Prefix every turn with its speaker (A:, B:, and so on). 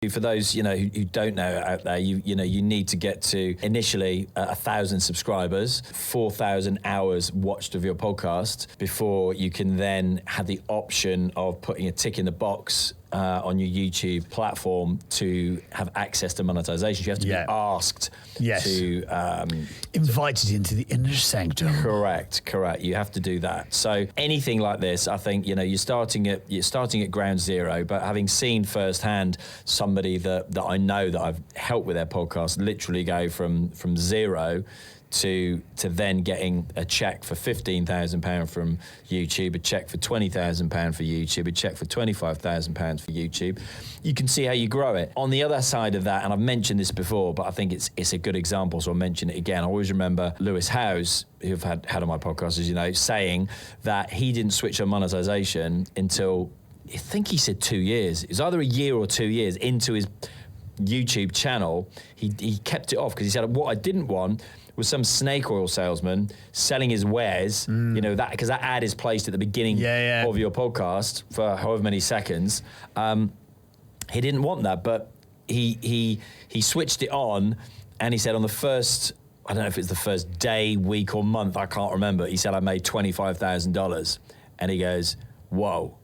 A: For those, who don't know out there, you need to get to initially 1,000 subscribers, 4,000 hours watched of your podcast before you can then have the option of putting a tick in the box on your YouTube platform to have access to monetization. You have to be asked to...
B: invited into the inner sanctum.
A: Correct. You have to do that. So anything like this, I think, you're starting at ground zero, but having seen firsthand somebody that I know that I've helped with their podcast literally go from zero to then getting a check for £15,000 from YouTube, a check for £20,000 for YouTube, a check for £25,000 for YouTube. You can see how you grow it. On the other side of that, and I've mentioned this before, but I think it's a good example, so I'll mention it again. I always remember Lewis Howes, who I've had on my podcast, as you know, saying that he didn't switch on monetization until, I think he said 2 years. It was either a year or 2 years into his YouTube channel. He kept it off because he said, what I didn't want was some snake oil salesman selling his wares, that because that ad is placed at the beginning of your podcast for however many seconds. He didn't want that, but he switched it on, and he said on the first, I don't know if it's the first day, week or month, I can't remember, he said I made $25,000, and he goes, whoa.